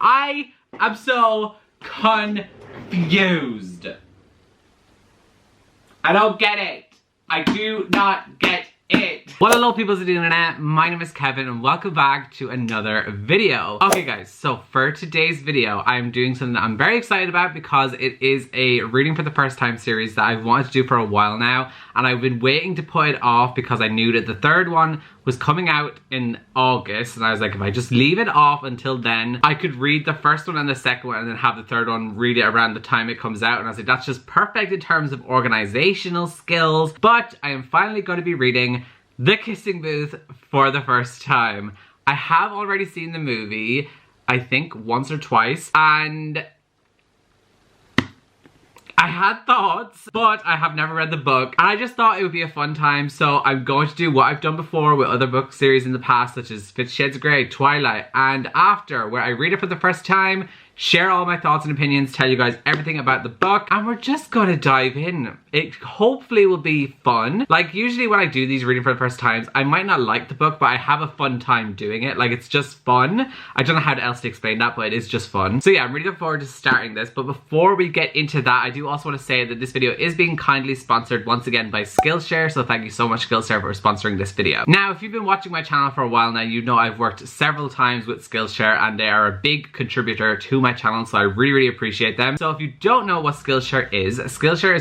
I am so confused. I don't get it. I do not get it. What hello peoples of the internet, my name is Kevin and welcome back to another video. Okay guys, so for today's video, I'm doing something that I'm very excited about because it is a reading for the first time series that I've wanted to do for a while now, and I've been waiting to put it off because I knew that the third one was coming out in August, and I was like, if I just leave it off until then, I could read the first one and the second one and then have the third one read it around the time it comes out. And I was like, that's just perfect in terms of organizational skills. But I am finally going to be reading The Kissing Booth for the first time. I have already seen the movie, I think once or twice, and I had thoughts, but I have never read the book, and I just thought it would be a fun time, so I'm going to do what I've done before with other book series in the past, such as 50 Shades of Grey, Twilight, and After, where I read it for the first time, share all my thoughts and opinions, tell you guys everything about the book, and we're just gonna dive in. It hopefully will be fun. Like, usually when I do these reading for the first times, I might not like the book, but I have a fun time doing it. Like, it's just fun. I don't know how else to explain that, but it is just fun. So yeah, I'm really looking forward to starting this, but before we get into that, I do also want to say that this video is being kindly sponsored once again by Skillshare, so thank you so much Skillshare for sponsoring this video. Now, if you've been watching my channel for a while now, you know I've worked several times with Skillshare, and they are a big contributor to my channel, so I really appreciate them. So if you don't know what Skillshare is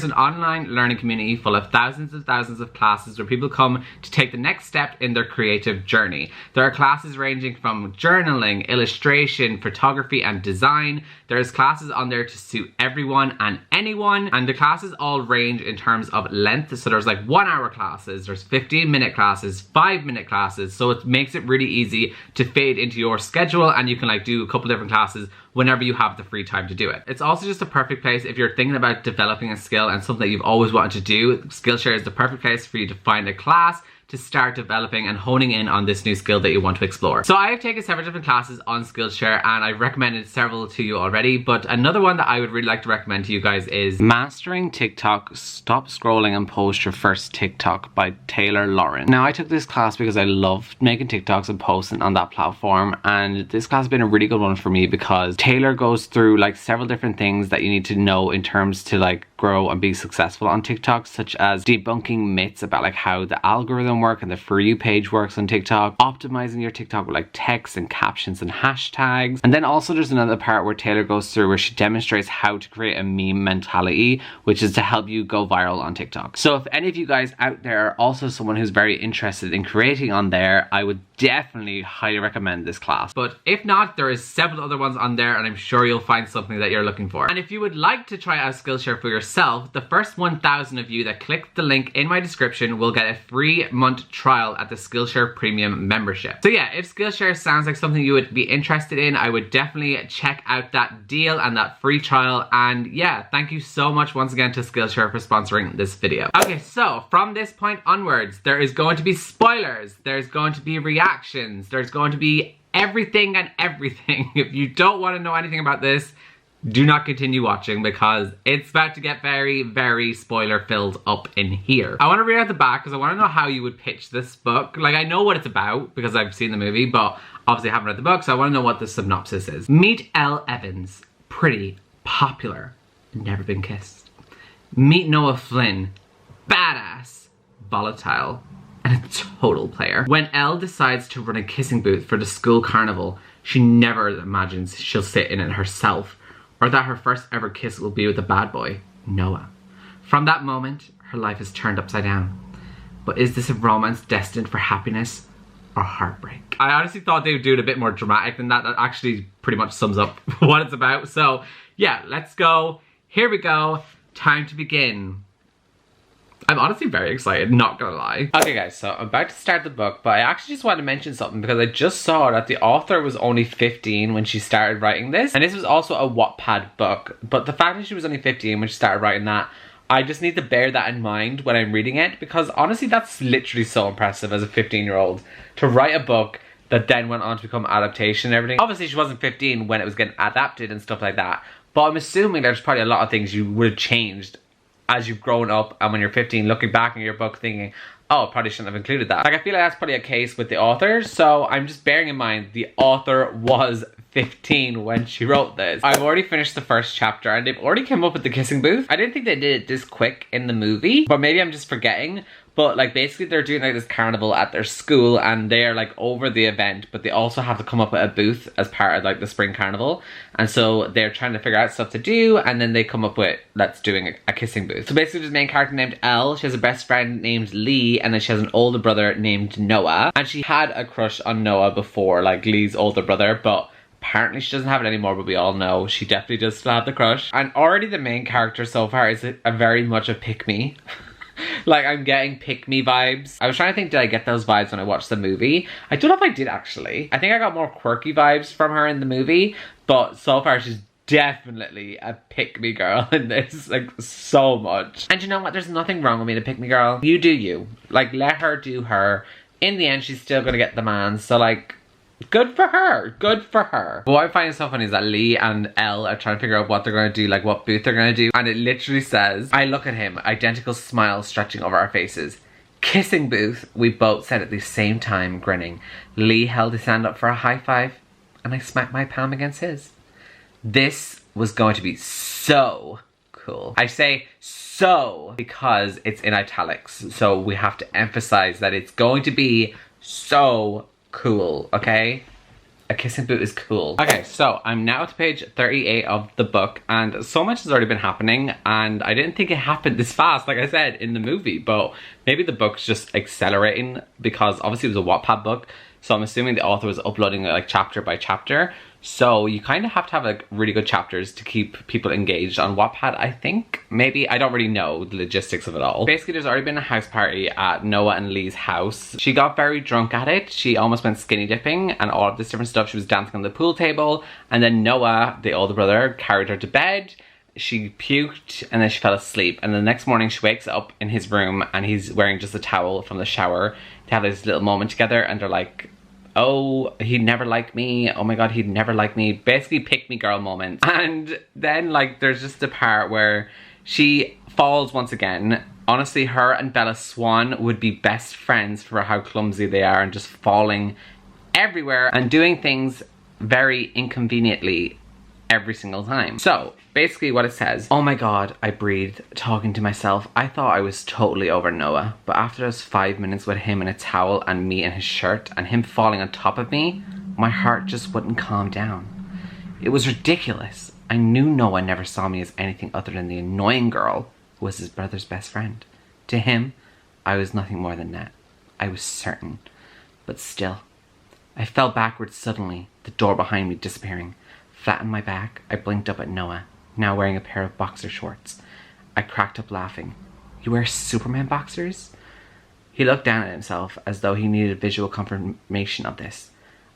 an online learning community full of thousands and thousands of classes where people come to take the next step in their creative journey. There are classes ranging from journaling, illustration, photography, and design. There's classes on there to suit everyone and anyone, and the classes all range in terms of length. So there's like 1 hour classes, there's 15-minute classes, 5-minute classes, so it makes it really easy to fit into your schedule, and you can like do a couple different classes whenever you have the free time to do it. It's also just a perfect place if you're thinking about developing a skill and something that you've always wanted to do. Skillshare is the perfect place for you to find a class to start developing and honing in on this new skill that you want to explore. So I have taken several different classes on Skillshare, and I've recommended several to you already, but another one that I would really like to recommend to you guys is Mastering TikTok, Stop Scrolling and Post Your First TikTok by Taylor Lauren. Now, I took this class because I love making TikToks and posting on that platform, and this class has been a really good one for me because Taylor goes through like several different things that you need to know in terms to like grow and be successful on TikTok, such as debunking myths about like how the algorithm work and the For You page works on TikTok, optimizing your TikTok with like text and captions and hashtags. And then also there's another part where Taylor goes through where she demonstrates how to create a meme mentality, which is to help you go viral on TikTok. So if any of you guys out there are also someone who's very interested in creating on there, I would definitely highly recommend this class. But if not, there is several other ones on there, and I'm sure you'll find something that you're looking for. And if you would like to try out Skillshare for yourself, the first 1,000 of you that click the link in my description will get a free month trial at the Skillshare Premium membership. So yeah, if Skillshare sounds like something you would be interested in, I would definitely check out that deal and that free trial. And yeah, thank you so much once again to Skillshare for sponsoring this video. Okay, so from this point onwards, there is going to be spoilers, there's going to be reactions, there's going to be everything and everything. If you don't want to know anything about this, do not continue watching because it's about to get very spoiler filled up in here. I want to read out the back because I want to know how you would pitch this book. Like, I know what it's about because I've seen the movie, but obviously I haven't read the book, so I want to know what the synopsis is. Meet Elle Evans, pretty, popular, never been kissed. Meet Noah Flynn, badass, volatile, and a total player. When Elle decides to run a kissing booth for the school carnival, she never imagines she'll sit in it herself, or that her first ever kiss will be with a bad boy, Noah. From that moment, her life is turned upside down. But is this a romance destined for happiness or heartbreak? I honestly thought they would do it a bit more dramatic than that. That actually pretty much sums up what it's about. So yeah, let's go. Here we go. Time to begin. I'm honestly very excited, not gonna lie. Okay guys, so I'm about to start the book, but I actually just wanted to mention something because I just saw that the author was only 15 when she started writing this, and this was also a Wattpad book, but the fact that she was only 15 when she started writing that, I just need to bear that in mind when I'm reading it, because honestly that's literally so impressive as a 15-year-old to write a book that then went on to become adaptation and everything. Obviously she wasn't 15 when it was getting adapted and stuff like that, but I'm assuming there's probably a lot of things you would have changed as you've grown up, and when you're 15 looking back in your book thinking, oh, probably shouldn't have included that. Like, I feel like that's probably a case with the author, so I'm just bearing in mind the author was 15 when she wrote this. I've already finished the first chapter and they've already come up with the kissing booth. I didn't think they did it this quick in the movie, but maybe I'm just forgetting. But like basically they're doing like this carnival at their school and they're like over the event, but they also have to come up with a booth as part of like the spring carnival. And so they're trying to figure out stuff to do, and then they come up with, let's doing a kissing booth. So basically there's a main character named Elle, she has a best friend named Lee, and then she has an older brother named Noah. And she had a crush on Noah before, like Lee's older brother, but apparently she doesn't have it anymore, but we all know she definitely does still have the crush. And already the main character so far is a very much a pick-me. Like, I'm getting pick-me vibes. I was trying to think, did I get those vibes when I watched the movie? I don't know if I did, actually. I think I got more quirky vibes from her in the movie, but so far she's definitely a pick-me girl in this, like, so much. And you know what? There's nothing wrong with being a pick-me girl. You do you. Like, let her do her. In the end, she's still gonna get the man, so, like, good for her. Good for her. But what I find so funny is that Lee and Elle are trying to figure out what they're going to do, like what booth they're going to do. And it literally says, I look at him, identical smile stretching over our faces. Kissing booth, we both said at the same time, grinning. Lee held his hand up for a high five, and I smacked my palm against his. This was going to be so cool. I say so because it's in italics, so we have to emphasize that it's going to be so cool, okay? A kissing booth is cool. Okay, so I'm now to page 38 of the book, and so much has already been happening, and I didn't think it happened this fast, like I said, in the movie, but maybe the book's just accelerating because obviously it was a Wattpad book, so I'm assuming the author was uploading it like chapter by chapter. So you kind of have to have like really good chapters to keep people engaged on Wattpad, I think. Maybe, I don't really know the logistics of it all. Basically, there's already been a house party at Noah and Lee's house. She got very drunk at it. She almost went skinny dipping and all of this different stuff. She was dancing on the pool table. And then Noah, the older brother, carried her to bed. She puked and then she fell asleep. And the next morning she wakes up in his room and he's wearing just a towel from the shower. They have this little moment together and they're like, oh, he'd never like me. Oh my god, he'd never like me. Basically, pick me girl moment. And then, like, there's just a part where she falls once again. Honestly, her and Bella Swan would be best friends for how clumsy they are and just falling everywhere and doing things very inconveniently every single time. So, basically what it says, oh my god, I breathed, talking to myself. I thought I was totally over Noah, but after those 5 minutes with him in a towel and me in his shirt and him falling on top of me, my heart just wouldn't calm down. It was ridiculous. I knew Noah never saw me as anything other than the annoying girl who was his brother's best friend. To him, I was nothing more than that. I was certain. But still, I fell backwards suddenly, the door behind me disappearing. Flat on my back, I blinked up at Noah, now wearing a pair of boxer shorts. I cracked up laughing. You wear Superman boxers? He looked down at himself as though he needed visual confirmation of this.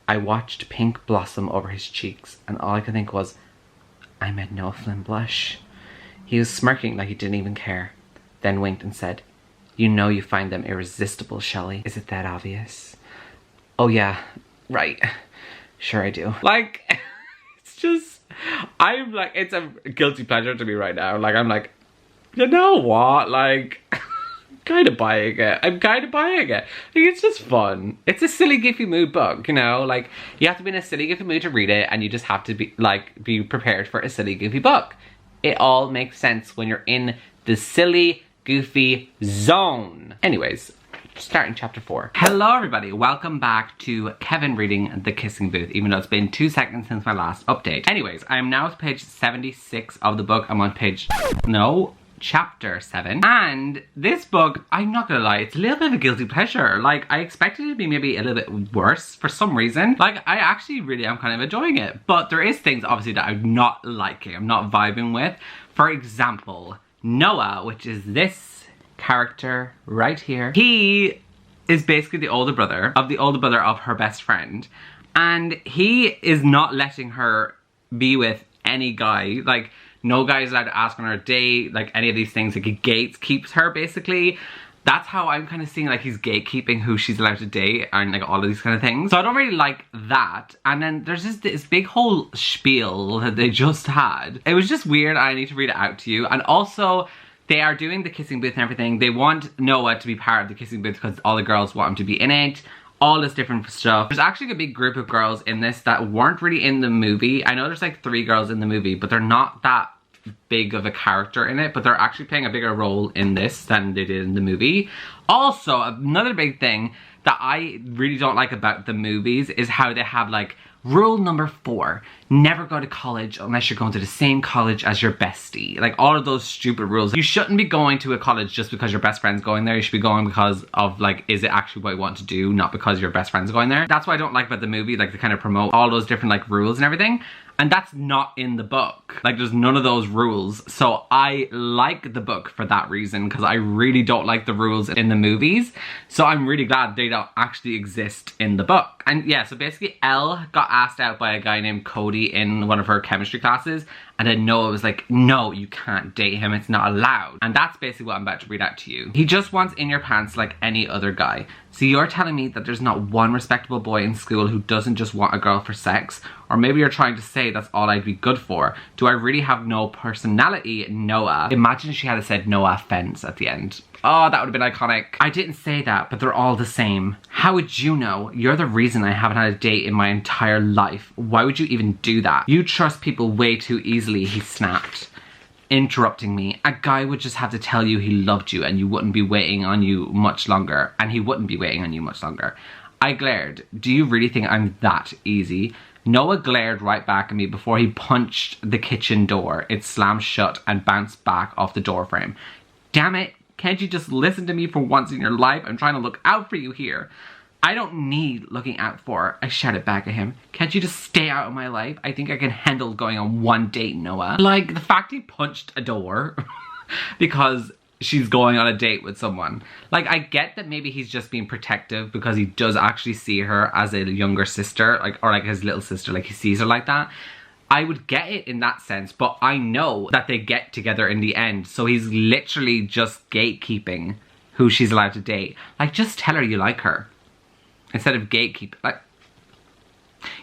I watched pink blossom over his cheeks, and all I could think was, I made Noah Flynn blush. He was smirking like he didn't even care, then winked and said, you know you find them irresistible, Shelley. Is it that obvious? Oh yeah, right. Sure I do. Like, just, I'm like, it's a guilty pleasure to me right now. Like, I'm like, you know what? Like, I'm kind of buying it. I'm kind of buying it. Like, it's just fun. It's a silly, goofy mood book, you know? Like, you have to be in a silly, goofy mood to read it, and you just have to be, like, be prepared for a silly, goofy book. It all makes sense when you're in the silly, goofy zone. Anyways, starting chapter 4. Hello everybody, welcome back to Kevin reading The Kissing Booth, even though it's been 2 seconds since my last update. Anyways, I am now at page 76 of the book. I'm on chapter 7. And this book, I'm not gonna lie, it's a little bit of a guilty pleasure. Like, I expected it to be maybe a little bit worse for some reason. Like, I actually really am kind of enjoying it. But there is things, obviously, that I'm not liking, I'm not vibing with. For example, Noah, which is this character right here. He is basically the older brother of her best friend. And he is not letting her be with any guy. Like, no guy is allowed to ask on her a date, like any of these things. Like, he gatekeeps her, basically. That's how I'm kind of seeing, like, he's gatekeeping who she's allowed to date and, like, all of these kind of things. So I don't really like that. And then there's just this big whole spiel that they just had. It was just weird. I need to read it out to you. And also, they are doing the kissing booth and everything. They want Noah to be part of the kissing booth because all the girls want him to be in it. all this different stuff. There's actually a big group of girls in this that weren't really in the movie. I know there's like 3 girls in the movie, but they're not that big of a character in it, but they're actually playing a bigger role in this than they did in the movie. Also, another big thing that I really don't like about the movies is how they have like rule number 4, never go to college unless you're going to the same college as your bestie. Like all of those stupid rules. You shouldn't be going to a college just because your best friend's going there. You should be going because of like, is it actually what you want to do, not because your best friend's going there. That's what I don't like about the movie, like they kind of promote all those different like rules and everything. And that's not in the book. Like there's none of those rules. So I like the book for that reason, because I really don't like the rules in the movies. So I'm really glad they don't actually exist in the book. And yeah, so basically Elle got asked out by a guy named Cody in one of her chemistry classes. And then Noah was like, no, you can't date him, it's not allowed. And that's basically what I'm about to read out to you. He just wants in your pants like any other guy. So you're telling me that there's not one respectable boy in school who doesn't just want a girl for sex? Or maybe you're trying to say that's all I'd be good for. Do I really have no personality, Noah? Imagine she had said no offense at the end. Oh, that would have been iconic. I didn't say that, but they're all the same. How would you know? You're the reason I haven't had a date in my entire life. Why would you even do that? You trust people way too easily, he snapped, interrupting me. A guy would just have to tell you he loved you and you wouldn't be waiting on you much longer. And he wouldn't be waiting on you much longer. I glared. Do you really think I'm that easy? Noah glared right back at me before he punched the kitchen door. It slammed shut and bounced back off the door frame. Damn it. Can't you just listen to me for once in your life? I'm trying to look out for you here. I don't need looking out for, I shouted back at him. Can't you just stay out of my life? I think I can handle going on one date, Noah. Like, the fact he punched a door because she's going on a date with someone. Like, I get that maybe he's just being protective because he does actually see her as a younger sister, like, or like his little sister, like he sees her like that. I would get it in that sense, but I know that they get together in the end, so he's literally just gatekeeping who she's allowed to date. Like, just tell her you like her. Instead of gatekeep, like,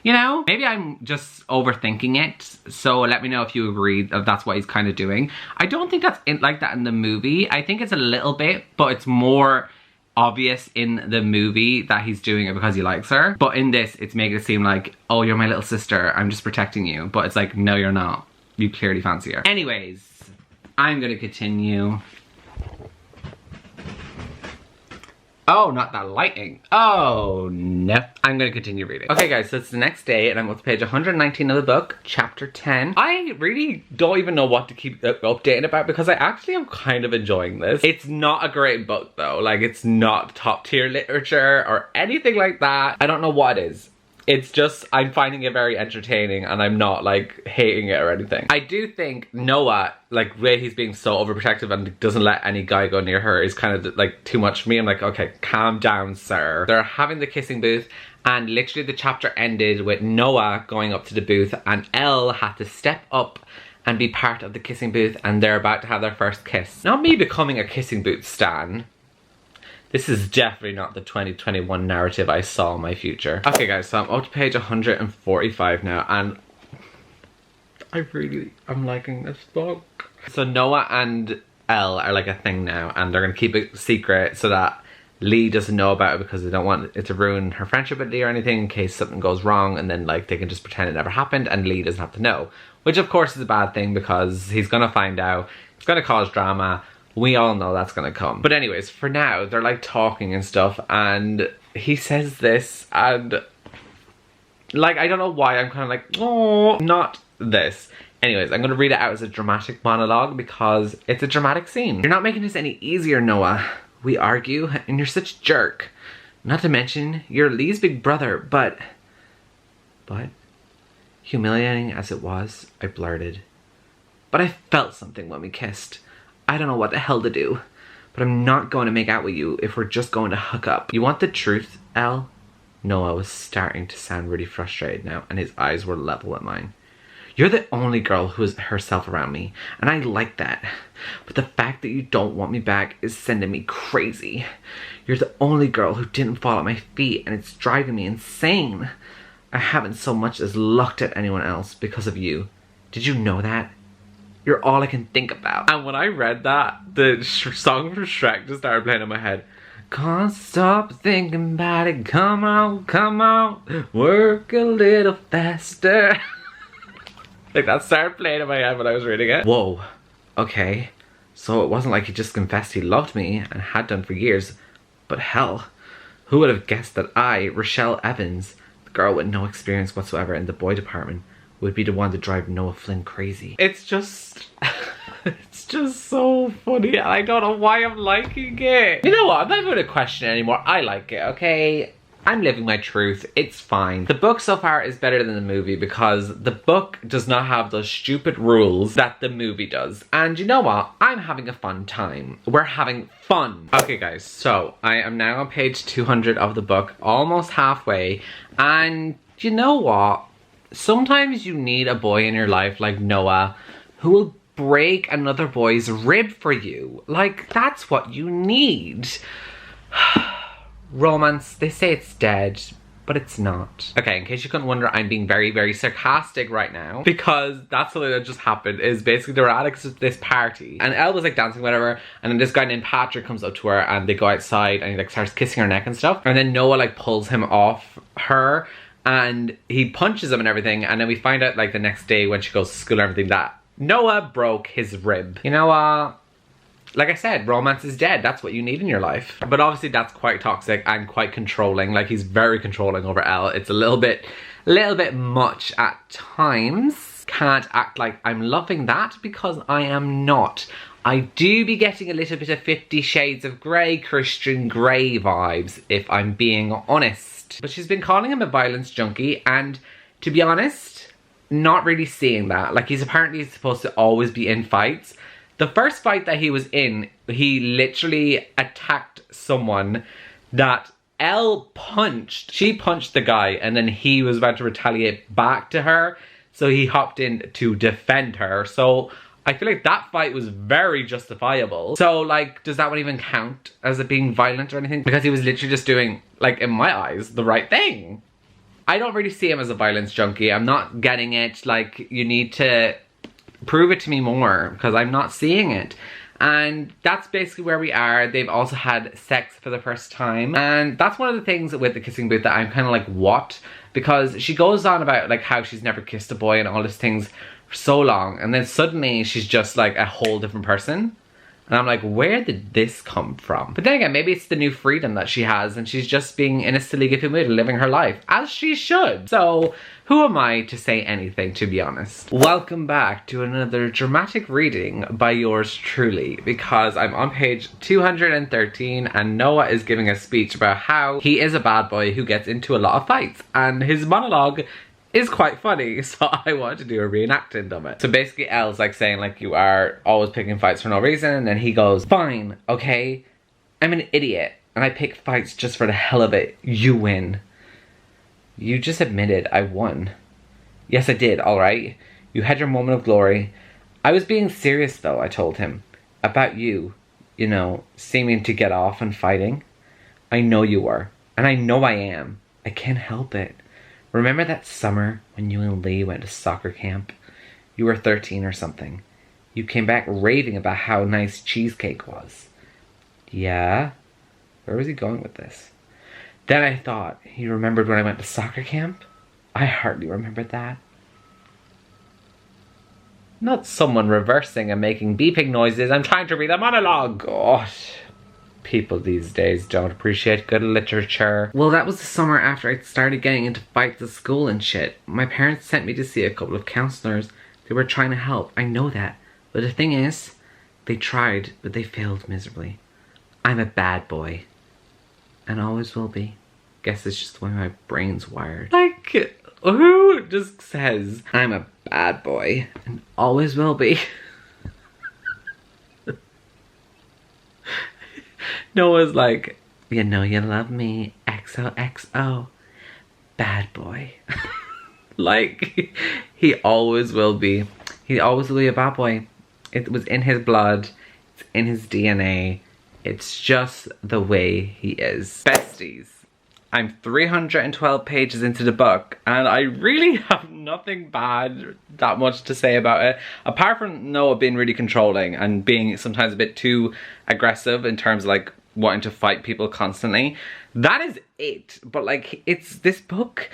you know? Maybe I'm just overthinking it, so let me know if you agree that that's what he's kind of doing. I don't think that's like that in the movie. I think it's a little bit, but it's more obvious in the movie that he's doing it because he likes her. But in this, it's making it seem like, oh, you're my little sister, I'm just protecting you. But it's like, no, you're not. You clearly fancy her. Anyways, I'm gonna continue. Oh, not that lighting. Oh, no. I'm gonna continue reading. Okay, guys, so it's the next day, and I'm up to page 119 of the book, chapter 10. I really don't even know what to keep updating about because I actually am kind of enjoying this. It's not a great book, though. Like, it's not top tier literature or anything like that. I don't know what it is. It's just, I'm finding it very entertaining and I'm not like hating it or anything. I do think Noah, like the way he's being so overprotective and doesn't let any guy go near her is kind of like too much for me. I'm like, okay, calm down, sir. They're having the kissing booth and literally the chapter ended with Noah going up to the booth and Elle had to step up and be part of the kissing booth and they're about to have their first kiss. Not me becoming a kissing booth stan. This is definitely not the 2021 narrative I saw in my future. Okay guys, so I'm up to page 145 now and I'm liking this book. So Noah and Elle are like a thing now and they're gonna keep it secret so that Lee doesn't know about it because they don't want it to ruin her friendship with Lee or anything in case something goes wrong and then like they can just pretend it never happened and Lee doesn't have to know. Which of course is a bad thing because he's gonna find out, it's gonna cause drama. We all know that's gonna come. But anyways, for now, they're like talking and stuff and he says this and like, I don't know why I'm kind of like, oh, not this. Anyways, I'm gonna read it out as a dramatic monologue because it's a dramatic scene. You're not making this any easier, Noah. We argue and you're such a jerk. Not to mention, you're Lee's big brother, but humiliating as it was, I blurted. But I felt something when we kissed. I don't know what the hell to do, but I'm not going to make out with you if we're just going to hook up. You want the truth, Elle? Noah was starting to sound really frustrated now, and his eyes were level at mine. You're the only girl who is herself around me, and I like that. But the fact that you don't want me back is sending me crazy. You're the only girl who didn't fall at my feet, and it's driving me insane. I haven't so much as looked at anyone else because of you. Did you know that? You're all I can think about. And when I read that, the song from Shrek just started playing in my head. Can't stop thinking about it. Come on, work a little faster. Like that started playing in my head when I was reading it. Whoa, okay. So it wasn't like he just confessed he loved me and had done for years. But hell, who would have guessed that I, Rochelle Evans, the girl with no experience whatsoever in the boy department, would be the one to drive Noah Flynn crazy. It's just... it's just so funny and I don't know why I'm liking it. You know what, I'm not going to question it anymore. I like it, okay? I'm living my truth. It's fine. The book so far is better than the movie because the book does not have those stupid rules that the movie does. And you know what? I'm having a fun time. We're having fun. Okay guys, so I am now on page 200 of the book, almost halfway. And you know what? Sometimes you need a boy in your life like Noah who will break another boy's rib for you. Like, that's what you need. Romance, they say it's dead, but it's not. Okay, in case you couldn't wonder, I'm being very, very sarcastic right now because that's something that just happened. Is basically they were at this party and Elle was like dancing whatever, and then this guy named Patrick comes up to her and they go outside and he like starts kissing her neck and stuff, and then Noah like pulls him off her and he punches him and everything, and then we find out like the next day when she goes to school and everything that Noah broke his rib. You know what? Like I said, romance is dead. That's what you need in your life. But obviously that's quite toxic and quite controlling. Like he's very controlling over Elle. It's a little bit much at times. Can't act like I'm loving that because I am not. I do be getting a little bit of 50 Shades of Grey, Christian Grey vibes, if I'm being honest. But she's been calling him a violence junkie, and to be honest, not really seeing that. Like he's apparently supposed to always be in fights. The first fight that he was in, he literally attacked someone that Elle punched. She punched the guy and then he was about to retaliate back to her. So he hopped in to defend her. So I feel like that fight was very justifiable. So like, does that one even count as it being violent or anything? Because he was literally just doing, like in my eyes, the right thing. I don't really see him as a violence junkie. I'm not getting it. Like, you need to prove it to me more because I'm not seeing it. And that's basically where we are. They've also had sex for the first time, and that's one of the things with the kissing booth that I'm kind of like, what? Because she goes on about like how she's never kissed a boy and all these things for so long, and then suddenly she's just like a whole different person. And I'm like, where did this come from? But then again, maybe it's the new freedom that she has and she's just being in a silly goofy mood and living her life, as she should. So who am I to say anything, to be honest? Welcome back to another dramatic reading by yours truly, because I'm on page 213 and Noah is giving a speech about how he is a bad boy who gets into a lot of fights, and his monologue is quite funny, so I wanted to do a reenactment of it. So basically Elle's like saying like, you are always picking fights for no reason, and then he goes, fine, okay, I'm an idiot and I pick fights just for the hell of it. You win. You just admitted I won. Yes, I did, alright. You had your moment of glory. I was being serious though, I told him. About you, you know, seeming to get off and fighting. I know you were, and I know I am. I can't help it. Remember that summer when you and Lee went to soccer camp? You were 13 or something. You came back raving about how nice cheesecake was. Yeah? Where was he going with this? Then I thought, he remembered when I went to soccer camp? I hardly remembered that. Not someone reversing and making beeping noises. I'm trying to read a monologue. Gosh. People these days don't appreciate good literature. Well, that was the summer after I started getting into fights at school and shit. My parents sent me to see a couple of counselors. They were trying to help, I know that. But the thing is, they tried, but they failed miserably. I'm a bad boy. And always will be. Guess it's just the way my brain's wired. Like, who just says, I'm a bad boy and always will be? Noah's like, you know you love me, XOXO, bad boy. Like, he always will be. He always will be a bad boy. It was in his blood, it's in his DNA. It's just the way he is. Besties, I'm 312 pages into the book and I really have nothing bad that much to say about it, apart from Noah being really controlling and being sometimes a bit too aggressive in terms of like wanting to fight people constantly. That is it. But like, this book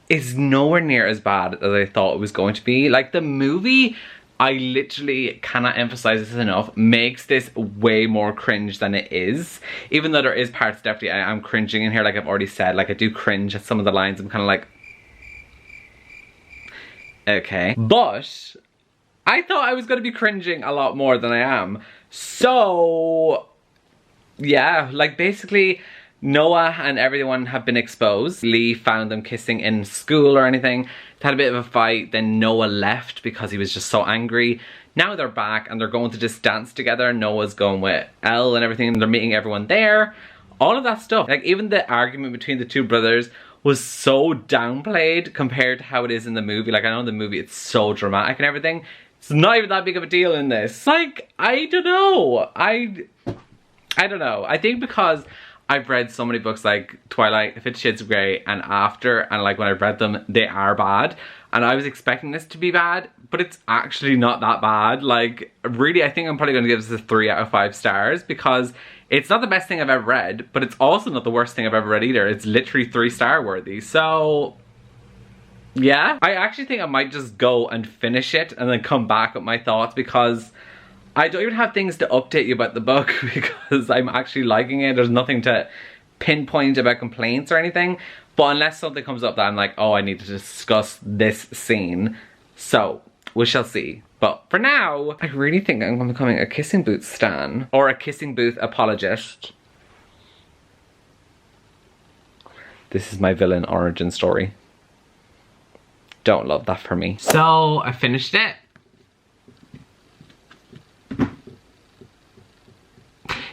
is nowhere near as bad as I thought it was going to be. Like, the movie, I literally cannot emphasize this enough, makes this way more cringe than it is. Even though there is parts definitely I am cringing in here, like I've already said. Like, I do cringe at some of the lines. I'm kind of like, okay. But I thought I was going to be cringing a lot more than I am. So yeah, like basically Noah and everyone have been exposed. Lee found them kissing in school or anything. They had a bit of a fight. Then Noah left because he was just so angry. Now they're back and they're going to just dance together. Noah's going with Elle and everything. And they're meeting everyone there. All of that stuff. Like, even the argument between the two brothers was so downplayed compared to how it is in the movie. Like, I know in the movie it's so dramatic and everything. It's not even that big of a deal in this. Like, I don't know. I don't know. I think because I've read so many books like Twilight, 50 Shades of Grey, and After, and like when I've read them, they are bad. And I was expecting this to be bad, but it's actually not that bad. Like, really, I think I'm probably going to give this a 3 out of 5 stars because it's not the best thing I've ever read, but it's also not the worst thing I've ever read either. It's literally 3-star worthy. So yeah, I actually think I might just go and finish it and then come back with my thoughts because I don't even have things to update you about the book because I'm actually liking it. There's nothing to pinpoint about complaints or anything. But unless something comes up that I'm like, oh, I need to discuss this scene. So, we shall see. But for now, I really think I'm becoming a Kissing Booth stan. Or a Kissing Booth apologist. This is my villain origin story. Don't love that for me. So, I finished it.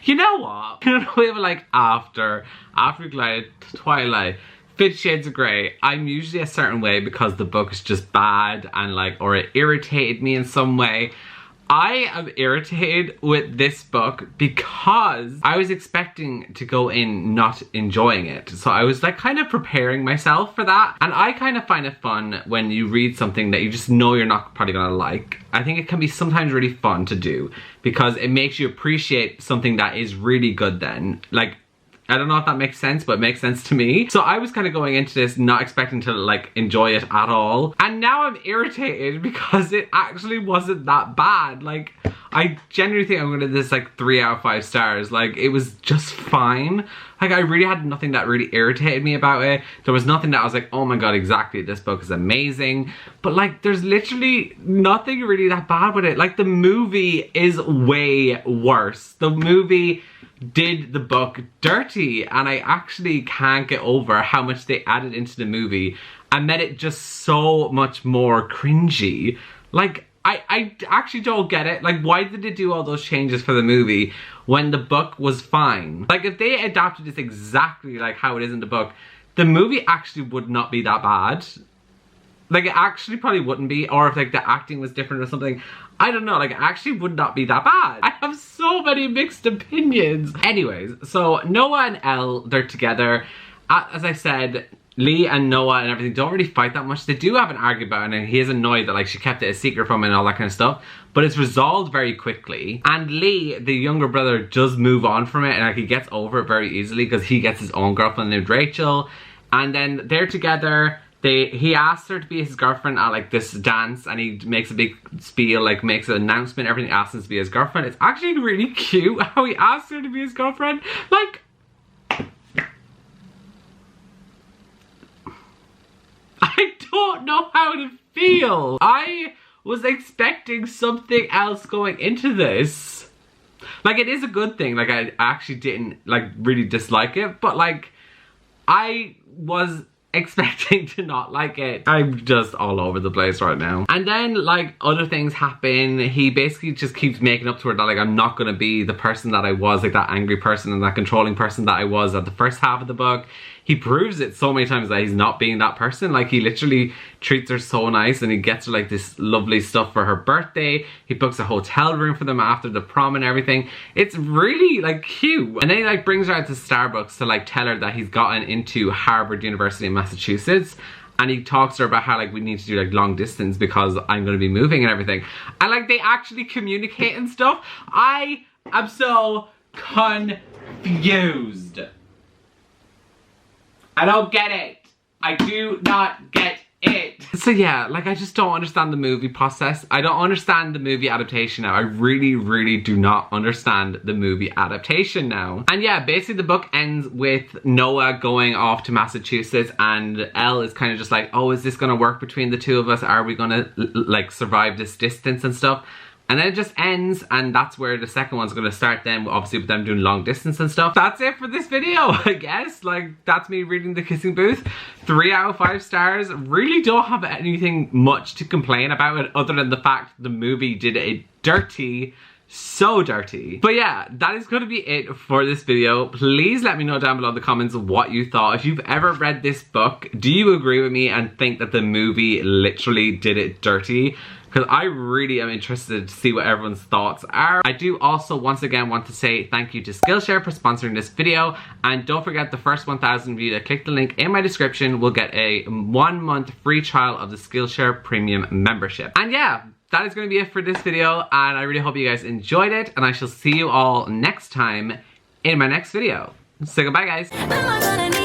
You know what? We were like after Twilight, 50 Shades of Grey, I'm usually a certain way because the book is just bad and like, or it irritated me in some way. I am irritated with this book because I was expecting to go in not enjoying it. So I was like kind of preparing myself for that. And I kind of find it fun when you read something that you just know you're not probably gonna like. I think it can be sometimes really fun to do because it makes you appreciate something that is really good then. Like, I don't know if that makes sense, but it makes sense to me. So I was kind of going into this not expecting to like enjoy it at all. And now I'm irritated because it actually wasn't that bad. Like, I genuinely think I'm going to give this like 3 out of 5 stars. Like, it was just fine. Like, I really had nothing that really irritated me about it. There was nothing that I was like, oh my god, exactly, this book is amazing. But like, there's literally nothing really that bad with it. Like, the movie is way worse. The movie did the book dirty, and I actually can't get over how much they added into the movie and made it just so much more cringy. Like, I actually don't get it. Like, why did they do all those changes for the movie when the book was fine? Like, if they adapted this exactly like how it is in the book, the movie actually would not be that bad. Like, it actually probably wouldn't be, or if like the acting was different or something. I don't know, like, it actually would not be that bad. I have so many mixed opinions. Anyways, so Noah and Elle, they're together. As I said, Lee and Noah and everything don't really fight that much. They do have an argument about it, and he is annoyed that like she kept it a secret from him and all that kind of stuff. But it's resolved very quickly. And Lee, the younger brother, does move on from it, and like he gets over it very easily because he gets his own girlfriend named Rachel. And then they're together. He asks her to be his girlfriend at like this dance, and he makes a big spiel, like makes an announcement, everything, asks him to be his girlfriend. It's actually really cute how he asks her to be his girlfriend. Like, I don't know how to feel. I was expecting something else going into this. Like, it is a good thing. Like, I actually didn't like really dislike it, but like, I was expecting to not like it. I'm just all over the place right now. And then like other things happen. He basically just keeps making up to her that like I'm not gonna be the person that I was, like that angry person and that controlling person that I was at the first half of the book. He proves it so many times that he's not being that person. Like, he literally treats her so nice, and he gets her like this lovely stuff for her birthday. He books a hotel room for them after the prom and everything. It's really like cute. And then he like brings her out to Starbucks to like tell her that he's gotten into Harvard University in Massachusetts. And he talks to her about how like we need to do like long distance because I'm going to be moving and everything. And like they actually communicate and stuff. I am so confused. confused. I don't get it. I do not get it. So yeah, like I just don't understand the movie process. I don't understand the movie adaptation now. I really, really do not understand the movie adaptation now. And yeah, basically the book ends with Noah going off to Massachusetts and Elle is kind of just like, oh, is this gonna work between the two of us? Are we gonna like survive this distance and stuff? And then it just ends, and that's where the second one's gonna start then, obviously with them doing long distance and stuff. That's it for this video, I guess. Like, that's me reading The Kissing Booth. 3 out of 5 stars. Really don't have anything much to complain about it other than the fact the movie did it dirty. So dirty. But yeah, that is going to be it for this video. Please let me know down below in the comments what you thought. If you've ever read this book, do you agree with me and think that the movie literally did it dirty? Because I really am interested to see what everyone's thoughts are. I do also once again want to say thank you to Skillshare for sponsoring this video. And don't forget, the first 1,000 of you that click the link in my description will get a 1-month free trial of the Skillshare Premium membership. And yeah, that is going to be it for this video. And I really hope you guys enjoyed it. And I shall see you all next time in my next video. So goodbye, guys.